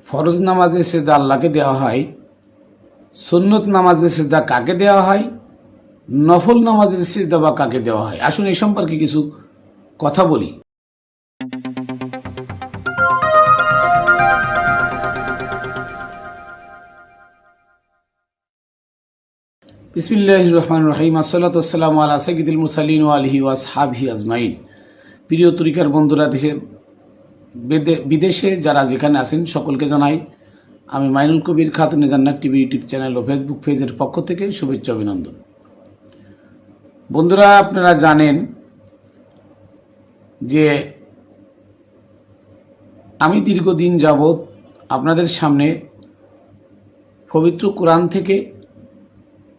ফরজ নামাজে সেজদা আল্লাহকে দেওয়া হয়, সুন্নত নামাজে সেজদা কাকে দেওয়া হয়, নফল নামাজের সেজদা বা কাকে দেওয়া হয়। আসুন এই সম্পর্কে কিছু কথা বলি। বিসমিল্লাহির রহমানির রহিম। আসসালাতু ওয়াসসালামু আলা সাইয়্যিদিল মুরসালিন ওয়া আলিহি ওয়া আসহাবিহি আজমাইন। প্রিয় তরিকার বন্ধুরা, দেশে বিদেশে যারা যেখানে আছেন সকলকে জানাই আমি মাইনুল কবির খাতুনে জান্নাত টিভি ইউটিউব চ্যানেল ও ফেসবুক পেজের পক্ষ থেকে শুভেচ্ছা অভিনন্দন। বন্ধুরা, আপনারা জানেন যে আমি দীর্ঘদিন যাবৎ আপনাদের সামনে পবিত্র কোরআন থেকে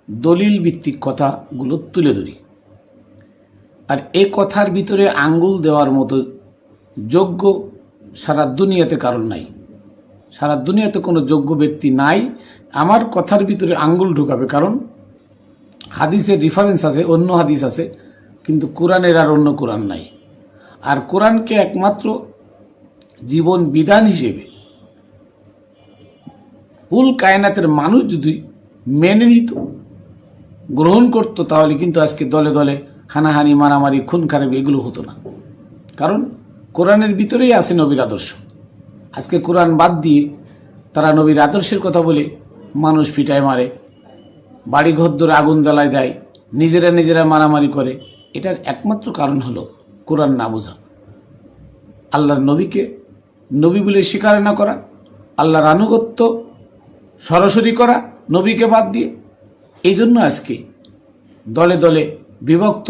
দলিল ভিত্তিক কথাগুলো তুলে ধরি। আর এই কথার ভিতরে আঙ্গুল দেওয়ার মতো যোগ্য সারা দুনিয়াতে কারণ নাই। সারা দুনিয়াতে কোনো যোগ্য ব্যক্তি নাই আমার কথার ভিতরে আঙ্গুল ঢোকাবে। কারণ হাদিসের রেফারেন্স আছে, অন্য হাদিস আছে, কিন্তু কোরআনের আর অন্য কোরআন নাই। আর কোরআনকে একমাত্র জীবন বিধান হিসেবে কুল কায়নাতের মানুষ যদি মেনে নিত, গ্রহণ করতো, তাহলে কিন্তু আজকে দলে দলে হানাহানি, মারামারি, খুন খারাপ এগুলো হতো না। কারণ কোরআনের ভিতরেই আছে নবীর আদর্শ। আজকে কোরআন বাদ দিয়ে তারা নবীর আদর্শের কথা বলে মানুষ পিটায় মারে, বাড়ি ঘর ধরে আগুন জ্বালায় দেয়, নিজেরা মারামারি করে। এটার একমাত্র কারণ হলো কোরআন না বোঝা, আল্লাহর নবীকে নবী বলে স্বীকার না করা, আল্লাহর আনুগত্য সরাসরি করা নবীকে বাদ দিয়ে। এই জন্য আজকে দলে দলে বিভক্ত,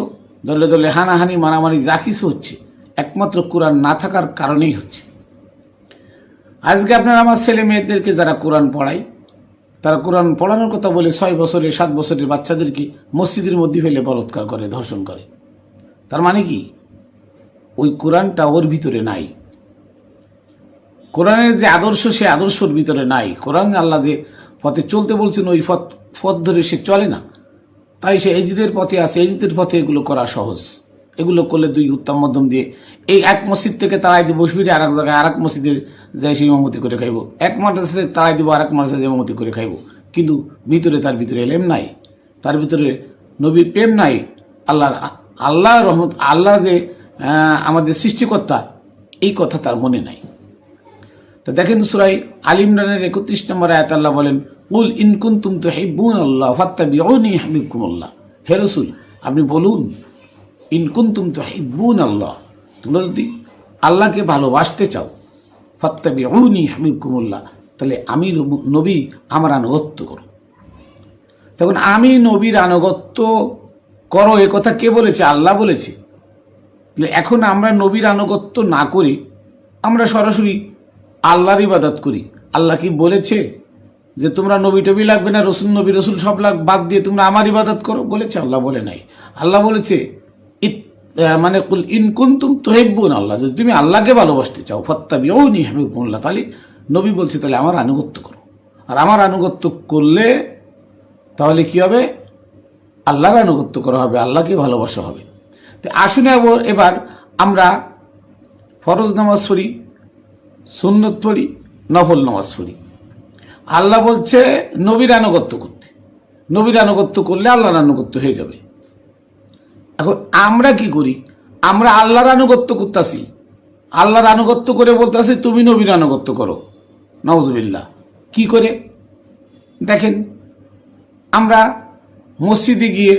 দলে দলে হানাহানি, মারামারি যা কিছু হচ্ছে একমাত্র কোরআন না থাকার কারণেই হচ্ছে। আজকে আপনারা আমার ছেলে মেয়েদেরকে যারা কোরআন পড়ায়, তারা কোরআন পড়ানোর কথা বলে 6 বছরের 7 বছরের বাচ্চাদেরকে মসজিদের মধ্যে ফেলে বলৎকার করে, ধর্ষণ করে। তার মানে কি? ওই কোরআনটা ওর ভিতরে নাই। কোরআনের যে আদর্শ, সে আদর্শর ভিতরে নাই। কোরআন আল্লাহ যে পথে চলতে বলছেন ওই পথ ধরে সে চলে না, তাই সে এজিদের পথে আছে। এজিদের পথে এগুলো করা সহজ। এগুলো করলে দুই উত্তম মধ্যম দিয়ে এই এক মসজিদ থেকে তাড়াই দিব, বসবিরে আর এক জায়গায় আর এক মসজিদে যাই সে ইমামতি করে খাইব, এক মাদ্রাসা থেকে তাড়াই দিব আর এক মাদ্রাসা ইমামতি করে খাইব। কিন্তু তার ভিতরে এলেম নাই, তার ভিতরে নবীর প্রেম নাই, আল্লাহ রহমত, আল্লাহ যে আমাদের সৃষ্টিকর্তা, এই কথা তার মনে নাই। তো দেখেন সূরা আল ইমরানের 31 নম্বর আয়াত আল্লাহ বলেন, কুল ইন কুনতুম তুহিব্বুনাল্লাহ ফাত্তাবিউনি ইউহিব্বুকুমুল্লাহ। হে রাসূল, আপনি বলুন, ইন কুনতুম তুহিব্বুনাল্লাহ, তোমরা যদি আল্লাহকে ভালোবাসতে চাও, ফাত্তাবিউনি ইউহিব্বুকুমুল্লাহ, তাহলে আমি নবী আমার আনুগত্য করো। তখন আমি নবীর আনুগত্য করো এ কথা কে বলেছে? আল্লাহ বলেছে। এখন আমরা নবীর আনুগত্য না করি, আমরা সরাসরি আল্লাহর ইবাদত করি। আল্লাহ কি বলেছে যে তোমরা নবী টবি লাগবে না, নবী রসুল সব বাদ দিয়ে তোমরা আমার ইবাদত করো? বলেছে? আল্লাহ বলে নাই। আল্লাহ বলেছে মানে কুল ইন কুনতুম তুহিব্বুনাল্লাহ, যদি তুমি আল্লাহকে ভালোবাসতে চাও, ফাত্তাবিউনি ইউহিব্বুকুমুল্লাহ, তাহলে নবী বলছে তাহলে আমার আনুগত্য করো। আর আমার আনুগত্য করলে তাহলে কি হবে? আল্লাহর আনুগত্য করা হবে, আল্লাহকে ভালোবাসা হবে। তো আসুন এবার আমরা ফরজ নামাজ পড়ি, সুন্নত পড়ি, নফল নামাজ পড়ি। আল্লাহ বলছে নবীর আনুগত্য করতে, নবীর আনুগত্য করলে আল্লাহর আনুগত্য হয়ে যাবে। এখন আমরা কি করি? আমরা আল্লাহর আনুগত্য করতেছি, আল্লাহর আনুগত্য করে বলতেছি তুমি নবীর আনুগত্য করো। নাউজুবিল্লাহ। কি করে? দেখেন, আমরা মসজিদে গিয়ে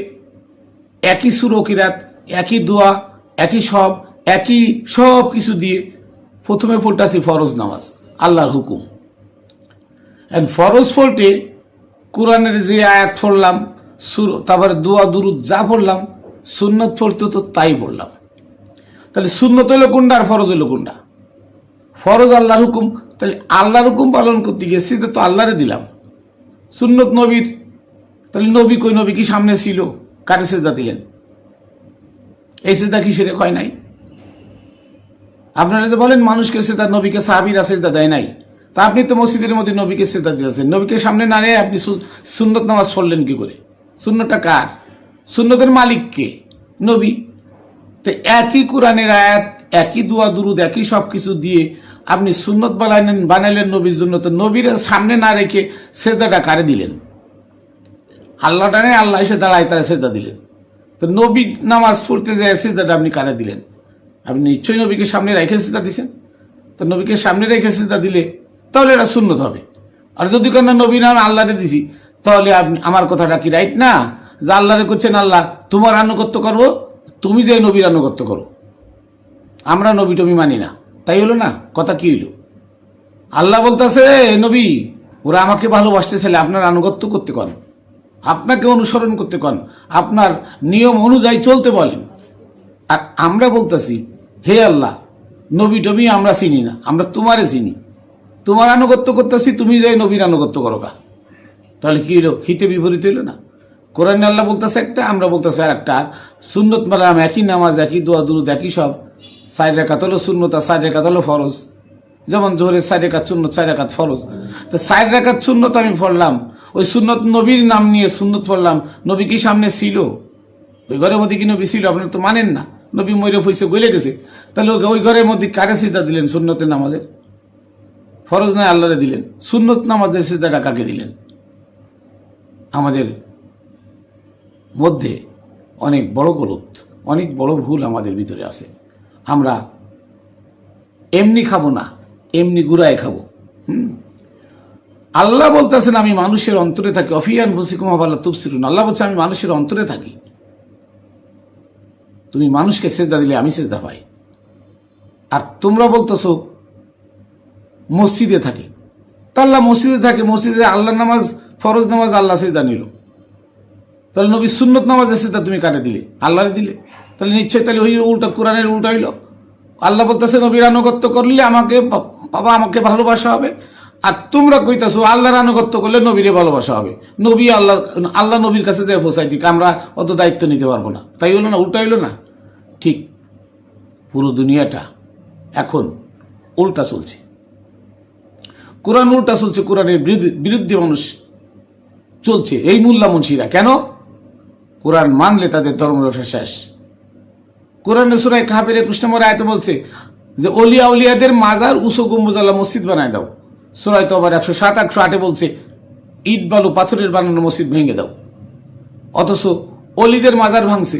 একই সূরা কিরাত, একই দোয়া, একই সব কিছু দিয়ে প্রথমে পড়তেছি ফরজ নামাজ, আল্লাহর হুকুম। ফরজ পড়তে কোরআনের যে আয়াত পড়লাম, তারপরে দোয়া দুরুদ যা পড়লাম, সুন্নত পড়তে তো তাই পড়লাম। তাহলে সুন্নত হলো কোনটা আর ফরজ হলো কোনটা? ফরজ আল্লাহর হুকুম, তাহলে আল্লাহর হুকুম পালন করতে গিয়ে সেটা তো আল্লাহরে দিলাম। সুন্নত নবীর, তাহলে নবী কই? নবী কি সামনে ছিল? কারে সেজদা দিলেন? এই সেজদা কি শিরক হয় নাই? আপনারা যে বলেন মানুষকে সেজদা, নবীকে সাহাবীরা সেজদা দেয় নাই, তা আপনি তো মসজিদের মধ্যে নবীকে সেজদা দিয়েছেন। নবীকে সামনে না রেখে আপনি সুন্নত নামাজ পড়লেন কি করে? সুন্নতটা কার? সুন্নতের মালিক কে? নবী। তো একই কোরআনের আয়াত, একই দোয়া দুরুদ, একই সব কিছু দিয়ে আপনি সুন্নত বানাইলেন নবীর জন্য, তো নবীর সামনে না রেখে সেজদাটা কারে দিলেন? আল্লাহটা নেই, আল্লাহ এসে দাঁড়ায় তারা সেজদা দিলেন। তো নবী নামাজ পড়তে যায় সেজদাটা আপনি কারে দিলেন? আপনি নিশ্চয়ই নবীকে সামনে রেখে সেজদা দিছেন। তো নবীকে সামনে রেখে সেজদা দিলে তাহলে এটা সুন্নত হবে। আর যদি কোনো নবী নাম আল্লাহরে দিছি, তাহলে আপনি আমার কথাটা কি রাইট না? যে আল্লাহরে করছেন আল্লাহ তোমার আনুগত্য করবো, তুমি যে নবীর আনুগত্য করো, আমরা নবী টবি মানি না, তাই হলো না? কথা কি হইল? আল্লাহ বলতেছে নবী ওরা আমাকে ভালোবাসতেছিলে, আপনার আনুগত্য করতে কন, আপনাকে অনুসরণ করতে কন, আপনার নিয়ম অনুযায়ী চলতে বলেন। আর আমরা বলতেছি হে আল্লাহ নবী টবি আমরা চিনি না, আমরা তোমারে চিনি, তোমার আনুগত্য করতেছি, তুমি যাই নবীর আনুগত্য করো গা। তাহলে কি হলো? হিতে বিপরীত হইল না? কোরআনে আল্লাহ বলতেছে একটা, আমরা বলতেছি আর একটা। সুন্নত মারাম একই, নামাজ একই, দোয়া দুরুদ একই, সব 4 রাকাত হলো সুন্নত আর 4 রাকাত হলো ফরজ। যেমন জোহরের 4 রাকাত সুন্নত, 4 রাকাত ফরজ। তো 4 রাকাত সুন্নত আমি পড়লাম, ওই সুন্নত নবীর নাম নিয়ে সুন্নত পড়লাম, নবী কি সামনে ছিল? ওই ঘরের মধ্যে কি নবী ছিল? আপনারা তো মানেন না, নবী ময়ূরে ফুইসে গলে গেছে। তাহলে ওই ঘরের মধ্যে কারে সিজদা দিলেন? সুন্নতের নামাজের, ফরজ নয় আল্লাহরে দিলেন, সুন্নত নামাজের সিজদাটা কাকে দিলেন? আমাদের মধ্যে অনেক বড় গলত, অনেক বড় ভুল আমাদের ভিতরে আছে। আমরা এমনি খাবো না, এমনি গুড়ায় খাবো। আল্লাহ বলতেছেন আমি মানুষের অন্তরে থাকি, অফিয়ান বসিকুম আল্লাহ তুবসিরুন। আল্লাহ বলছে আমি মানুষের অন্তরে থাকি, তুমি মানুষকে সেজদা দিলে আমি সেজদা পাই। আর তোমরা বলতেছো মসজিদে থাকে, তা আল্লাহ মসজিদে থাকে, মসজিদে আল্লাহ নামাজ ফরজ নামাজ আল্লাহ সেজদা নিল, তাহলে নবী সুন্নত নামাজ সেজদা তুমি কারে দিলে? আল্লাহরে দিলে। তাহলে নিশ্চয়ই তাহলে ওই উল্টা, কোরআনের উল্টা হইল। আল্লাহ বলতেছে নবীর আনুগত্য করলে আমাকে বাবা আমাকে ভালোবাসা হবে, আর তোমরা কইতাছো আল্লাহর আনুগত্য করলে নবীরে ভালোবাসা হবে। নবী আল্লাহ নবীর কাছে যে পৌঁছাই দিক, আমরা অত দায়িত্ব নিতে পারবো না, তাই হলো না? উল্টা হইল না? ঠিক পুরো দুনিয়াটা এখন উল্টা চলছে, কোরআন উল্টা চলছে, কোরআনের বিরুদ্ধে মানুষ চলছে। এই মোল্লা মুন্সিরা কেন? কোরআন মানলে তাদের ধর্ম শেষ। কোরআন সূরা কাহফের 21 নম্বর আয়াতে বলছে যে অলিয়া উলিয়াদের মাজার উঁচু গম্বুজওয়ালা মসজিদ বানায় দাও। সূরা তওবার 107 108 বলছে ইট বালু পাথরের বানানো মসজিদ ভেঙে দাও। অথচ অলিদের মাজার ভাঙছে,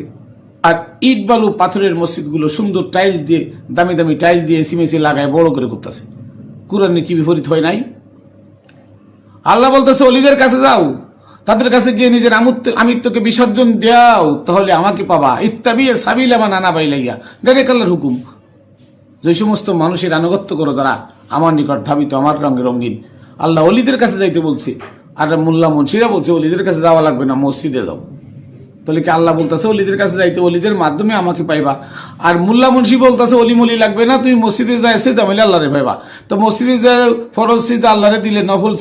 আর ইট বালু পাথরের মসজিদগুলো সুন্দর টাইলস দিয়ে, দামি দামি টাইলস দিয়ে সিমেসি লাগায় বড় করে করতেছে। কোরআনে কি বিপরীত হয় নাই? আল্লাহ বলতেছে অলিদের কাছে যাও, তাদের কাছে গিয়ে নিজের আমিত্বকে বিসর্জন দাও, তাহলে আমাকে পাবা। ইত্তাবিয়ে সাবিলা মান আনাবা ইলাইয়া, ডাইরেক্ট আল্লাহর হুকুম। যে সমস্ত মানুষের আনুগত্য করো যারা আমার নিকট ধাবিত, আমার রঙে রঙিন, আল্লাহ অলিদের কাছে যাইতে বলছে। আর মোল্লা মুন্সিরা বলছে অলিদের কাছে যাওয়া লাগবে না, মসজিদে যাও। তাহলে কি আল্লাহ বলতেছে অলিদের কাছে যাইতে, অলিদের মাধ্যমে আমাকে পাইবা। আর মোল্লা মুন্সি বলতেছে অলি মলি লাগবে না, তুমি মসজিদে যাই সিদ্ধা মিলে আল্লাহরে পাইবা। তো মসজিদে যায় ফরজ সিদ্ধা আল্লাহরে দিলে, নফল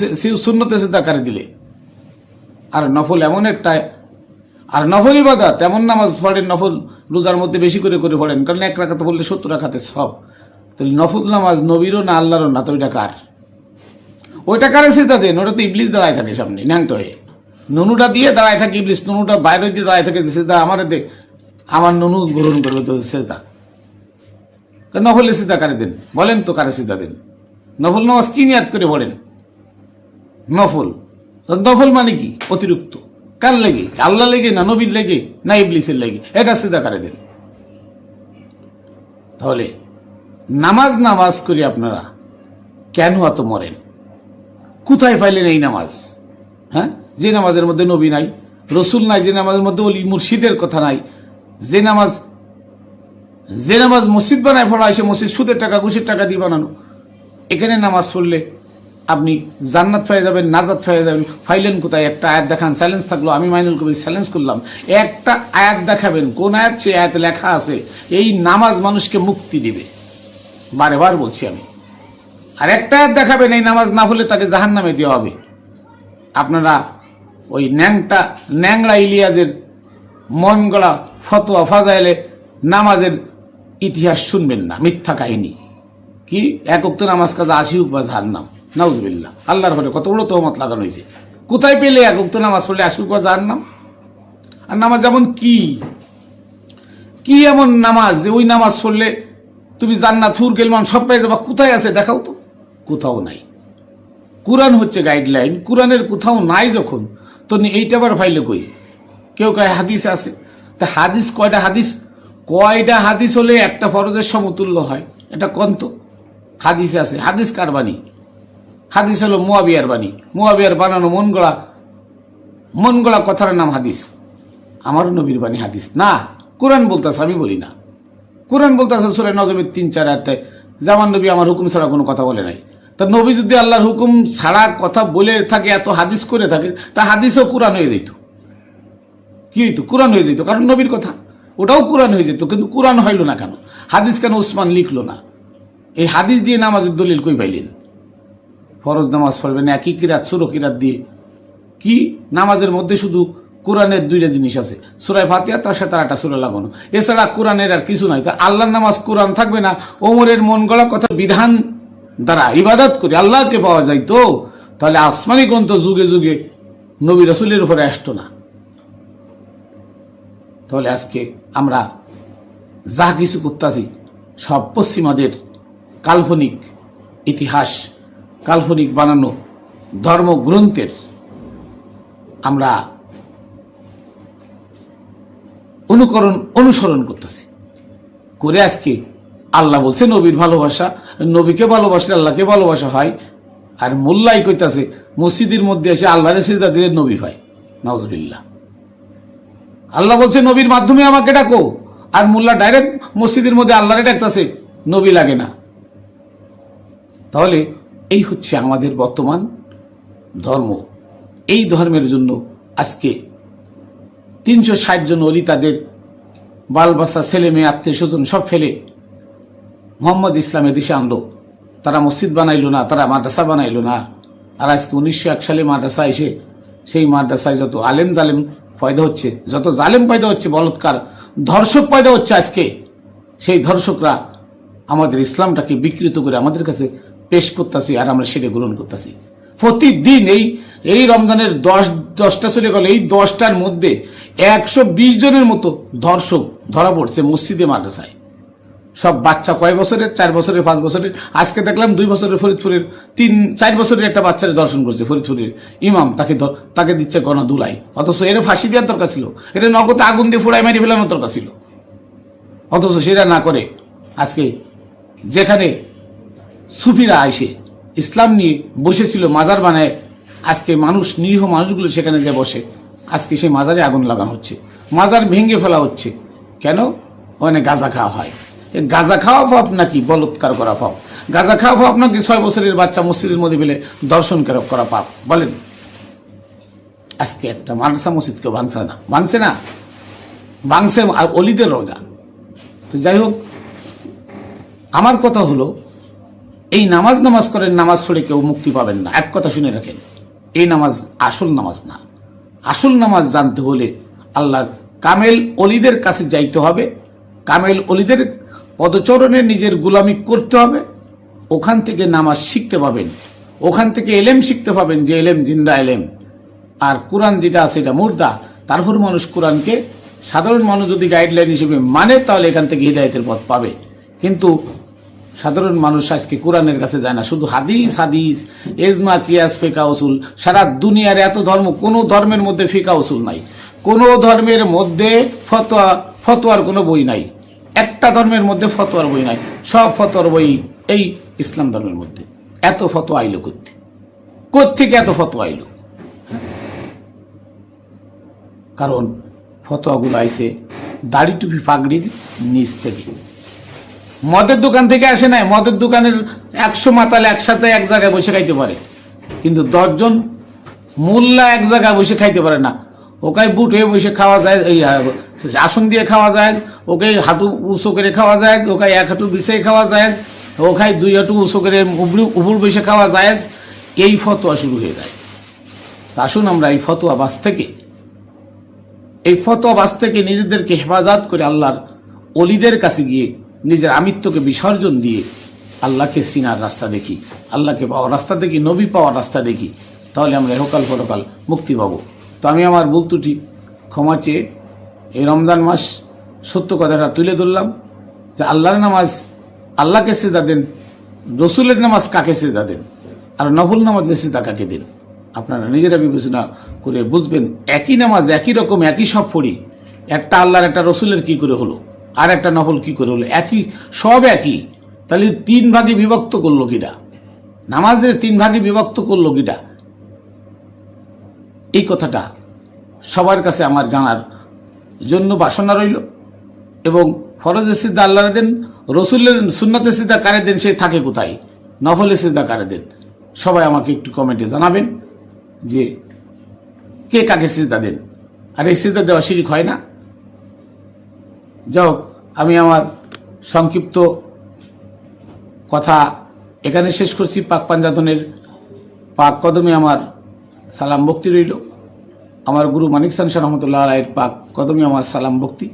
সুন্নতে সিদ্ধা কারে দিলে? আর নফল এমন একটা, আর নফল ইবাদত তেমন, নামাজ পড়েন নফল রোজার মধ্যে বেশি করে করে পড়েন, কারণ 1 রাকাত বললে 70 রাকাতে সব। তাহলে নফল নামাজ নবীরও না আল্লাহরও না, তো ওইটা কার? ওইটা কারে সিদ্ধা দেন? ওটা তো ইবলিস দাঁড়ায় থাকে সামনে ন্যাংটো হয়ে, নুনুটা দিয়ে দাঁড়ায় থাকে ইবলিস, নুনুটা বাইরে দিয়ে দাঁড়ায় থাকে যে সিদ্ধা আমার দে, আমার নুনু গ্রহণ করবে তো সিদ্ধা। নফলে সিদ্ধা কারে দেন বলেন তো? কারে সিদ্ধা দেন? নফল নামাজ কি নিয়াত করে পড়েন? নফল, নফল মানে কি? অতিরিক্ত। কার লেগে? আল্লাহ লেগে না নবীর লেগে না ইবলিসের লেগে? এটা সিদ্ধা কারে দেন? তাহলে নামাজ নামাজ করে আপনারা কেন এত মরেন? কোথায় পাইলেন এই নামাজ? হ্যাঁ, যে নামাজের মধ্যে নবী নাই, রসুল নাই, যে নামাজের মধ্যে অলি মুর্শিদের কথা নাই, যে নামাজ মসজিদ বানায় পড়া হয়েছে, মসজিদ সুদের টাকা ঘুষের টাকা দিয়ে বানানো। এখানে নামাজ পড়লে আপনি জান্নাত পেয়ে যাবেন, নাজাত পেয়ে যাবেন। ফাইলেন কোথায়? একটা আয়াত দেখান। চ্যালেঞ্জ থাকলো, আমি মাইনুল কবির চ্যালেঞ্জ করলাম, একটা আয়াত দেখাবেন। কোন আয়াত? সে আয়াত লেখা আছে এই নামাজ মানুষকে মুক্তি দিবে। বারে বার বলছি আমি। আর একটা আয়াত দেখাবেন এই নামাজ না হলে তাকে জাহান্নামে দেওয়া হবে। আপনারা ওই ন্যাংরা ইলিয়াজের মন গড়া ফতোয়া ফাজাইলে নামাজের ইতিহাস শুনবেন না, মিথ্যা কাহিনী। কি 1 ওয়াক্ত নামাজ কাজা 80 হোক বা জাহান্নাম, নাউজুবিল্লাহ। আল্লাহর ঘরে কত বড় তহমত লাগানো হয়েছে। কোথায় পেলে 1 ওয়াক্ত নামাজ পড়লে 80 হোক বা জাহান্নাম? আর নামাজ এমন কি এমন নামাজ যে ওই নামাজ পড়লে তুমি জান্নাত হুর গেলমান সব পেয়ে যাবা, কোথায় আছে দেখাও তো? কোথাও নাই। কোরআন হচ্ছে গাইডলাইন, কোরআনের কোথাও নাই যখন, তো এইটা আবার ফাইলে কই? কেউ কয় হাদিসে আছে। তা হাদিস কয়টা হাদিস হলে একটা ফরজের সমতুল্য হয়? এটা কোন তো হাদিসে আছে? হাদিস কার বাণী? হাদিস হলো মুয়াবিয়ার বাণী, মুয়াবিয়ার বানানো মন গড়া কথার নাম হাদিস। আমারও নবীর বাণী হাদিস না। কোরআন বলতেছে, আমি বলি না। কোরআন বলতেছে সূরা নজমের 3-4 আয়াতে, জামান নবী আমার হুকুম ছাড়া কোনো কথা বলে নাই। তা নবী যদি আল্লাহর হুকুম ছাড়া কথা বলে থাকে, এত হাদিস করে থাকে, তা হাদিসও কোরআন হয়ে যেত। কি হইতো? কোরআন হয়ে যেত, কারণ নবীর কথা। ওটাও কোরআন হয়ে যেত, কিন্তু কোরআন হইল না কেন? হাদিস কেন ওসমান লিখলো না? এই হাদিস দিয়ে নামাজের দলিল কই পাইলেন? ফরজ নামাজ পড়বেন একই কিরাত, সূরা কিরাত দিয়ে। কি নামাজের মধ্যে শুধু কোরআনের 2টা জিনিস আছে, সূরা ফাতিহা, তার সাথে 8টা সূরা লাগানো, এছাড়া কোরআনের আর কিছু নাই। তা আল্লাহর নামাজ কোরআন থাকবে না? ওমরের মন গড়া কথা বিধান দ্বারা ইবাদত করে আল্লাহকে পাওয়া যায়, তো তাহলে আসমানি গ্রন্থ যুগে যুগে নবী রাসূলের উপরে আসতো না? তাহলে আজকে আমরা যা কিছু করতেছি সব পশ্চিমাদের কাল্পনিক ইতিহাস, কাল্পনিক বানানো ধর্মগ্রন্থের আমরা অনুসরণ করতেছি করে। আজকে আল্লাহ বলছে নবীর ভালোবাসা, নবীকে ভালোবাসলে আল্লাহকে ভালোবাসা হয়। আর মোল্লাই কইতাছে মসজিদের মধ্যে এসে আল্লাহরে সিজদা দিলে নবী হয়। নাউজুবিল্লাহ। আল্লাহ বলছে নবীর মাধ্যমে আমাকে ডাকো, আর মোল্লা ডাইরেক্ট মসজিদের মধ্যে আল্লাহরে ডাকতেছে, নবী লাগে না। তাহলে এই হচ্ছে আমাদের বর্তমান ধর্ম। এই ধর্মের জন্য আজকে 360 জন ওলি তাদের বাল বাচ্চা, ছেলে মেয়ে, আত্মীয় স্বজন সব ফেলে মোহাম্মদ ইসলামের দেশে আনলো। তারা মসজিদ বানাইলো না, তারা মাদ্রাসা বানাইলো না। আর আজকে 1901 সালে মাদ্রাসা এসে সেই মাদ্রাসায় যত আলেম জালেম পয়দা হচ্ছে, যত জালেম পয়দা হচ্ছে, বলৎকার ধর্ষক পয়দা হচ্ছে, আজকে সেই ধর্ষকরা আমাদের ইসলামটাকে বিকৃত করে আমাদের কাছে পেশ করতেছি, আর আমরা সেটা গ্রহণ করতেছি। প্রতিদিন এই রমজানের 10টা চলে গেল, এই 10টার মধ্যে 120 জনের মতো ধর্ষক ধরা পড়ছে মসজিদে মাদ্রাসায়। সব বাচ্চা, কয় বছরের? 4 বছরের, 5 বছরের। আজকে দেখলাম 2 বছরের ফরিদপুরের 4 বছরের একটা বাচ্চারে দর্শন করছে ফরিদপুরের ইমাম, তাকে দিচ্ছে গণদুলাই। অথচ এর ফাঁসি দেওয়ার দরকার ছিল, এটা নগদে আগুন দিয়ে ফুড়াই মারি ফেলানোর দরকার ছিল। অথচ সেটা না করে আজকে যেখানে সুফিরা আইসে ইসলাম নিয়ে বসেছিল, মাজার বানায়, আজকে মানুষ, নিরীহ মানুষগুলো সেখানে যে বসে, আজকে সেই মাজারে আগুন লাগানো হচ্ছে, মাজার ভেঙে ফেলা হচ্ছে। কেন? ওখানে গাঁজা খাওয়া হয়। গাঁজা খাওয়া পাপ নাকি বলৎকার করা পাপ? গাঁজা খাওয়া পাপ নাকি 6 বছরের বাচ্চা মসজিদের মধ্যে ফেলে দর্শন করা পাপ? বলেন। আজকে একটা মাদ্রাসা মসজিদ কেউ ভাঙছে না, ভাঙছে অলিদের রোজা। তো যাই হোক, আমার কথা হলো, এই নামাজ করেন, নামাজ পড়ে কেউ মুক্তি পাবেন না। এক কথা শুনে রাখেন, এই নামাজ আসল নামাজ না। আসল নামাজ জানতে হলে আল্লাহর কামেল অলিদের কাছে যাইতে হবে, কামেল অলিদের পদচরণে নিজের গুলামি করতে হবে। ওখান থেকে নামাজ শিখতে পাবেন, ওখান থেকে এলেম শিখতে পাবেন, যে এলেম জিন্দা এলেম। আর কোরআন যেটা আছে এটা মুর্দা। তারপর মানুষ কোরআনকে, সাধারণ মানুষ যদি গাইডলাইন হিসেবে মানে, তাহলে এখান থেকে হিদায়তের পথ পাবে। কিন্তু সাধারণ মানুষ আজকে কোরআনের কাছে যায় না, শুধু হাদিস হাদিস, এজমা, কিয়াস, ফিকা, উসুল। সারা দুনিয়ার এত ধর্ম, কোনো ধর্মের মধ্যে ফিকা উসুল নাই, কোনো ধর্মের মধ্যে ফতোয়ার কোনো বই নাই। একটা ধর্মের মধ্যে ফতোয়ার বই নাই, সব ফতোয়ার বই এই ইসলাম ধর্মের মধ্যে। এত ফতোয়া আইলো কোত্থেকে এত ফতোয়া আইলো? কারণ ফতোয়াগুলো আইছে দাড়ি টুপি পাগড়ির নিচ থেকে। মদের দোকান থেকে আসে নাই। মদের দোকানের 100 মাতাল একসাথে এক জায়গায় বসে খাইতে পারে, কিন্তু 10 জন মোল্লা এক জায়গায় বসে খাইতে পারে না। ওকাই বুট হয়ে বসে খাওয়া যায়, এই আসন দিয়ে খাওয়া যায়, ওকে হাঁটু উঁচু করে খাওয়া যায়, ওকাই 1 হাঁটু বিছাই খাওয়া যায়, ওখাই 2 হাঁটু উঁচু করে উপর বসে খাওয়া যায়। এই ফতোয়া শুরু হয়ে যায়। আসুন আমরা এই ফতোয়াবাজ থেকে নিজেদেরকে হেফাজত করে আল্লাহর অলিদের কাছে গিয়ে নিজের আমিত্বকে বিসর্জন দিয়ে আল্লাহকে চিনার রাস্তা দেখি, আল্লাহকে পাওয়ার রাস্তা দেখি, নবী পাওয়ার রাস্তা দেখি। তাহলে আমরা এহকাল পরকাল মুক্তি পাবো। তো আমি আমার ভুল ত্রুটি ক্ষমা চেয়ে এই রমজান মাস সত্য কথাটা তুলে ধরলাম, যে আল্লাহর নামাজ আল্লাহকে সিজদা দেন, রসুলের নামাজ কাকে সিজদা দেন, আর নফল নামাজের সিজদা কাকে দেন। আপনারা নিজেরা বিবেচনা করে বুঝবেন। একই নামাজ একই রকম একই সব পড়ি, একটা আল্লাহর একটা রসুলের কি করে হলো, আর একটা নফল কি করে হলো, একই সব একই। তাহলে 3 ভাগে বিভক্ত করলো কিটা? নামাজের 3 ভাগে বিভক্ত করলো কিটা? এই কথাটা সবার কাছে আমার জানার জন্য বাসনা রইল। এবং ফরজের সিজদা আল্লাহরে দেন, রসুলের সুন্নতের সিজদা কারে দেন, সে থাকে কোথায়, নফলের সিজদা কারে দেন? সবাই আমাকে একটু কমেন্টে জানাবেন যে কে কাকে সিজদা দেন। আর এই সিজদা দেওয়া শিরিক হয় না? যাই হোক, আমি আমার সংক্ষিপ্ত কথা এখানে শেষ করছি। পাক পাঞ্জাতনের পাক কদমে আমার সালাম ভক্তি রইল। আমার গুরু মানিক সান শাহ রহমতুল্লাহ আলাইহির পাক কদমে আমার সালাম ভক্তি।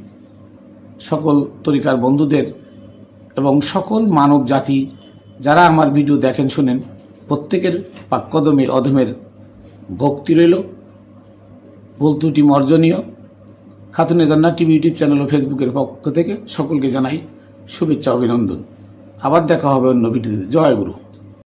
সকল তরিকার বন্ধুদের এবং সকল মানব জাতি যারা আমার ভিডিও দেখেন শোনেন, প্রত্যেকের পাক কদমে অধমের ভক্তি রইল। ভুল ত্রুটি মার্জনীয়। খাতুনে জান্নাত টিভি ইউটিউব চ্যানেল ও ফেসবুকের পক্ষ থেকে সকলকে জানাই শুভেচ্ছা, অভিনন্দন। আবার দেখা হবে অন্য ভিডিওতে। জয় গুরু।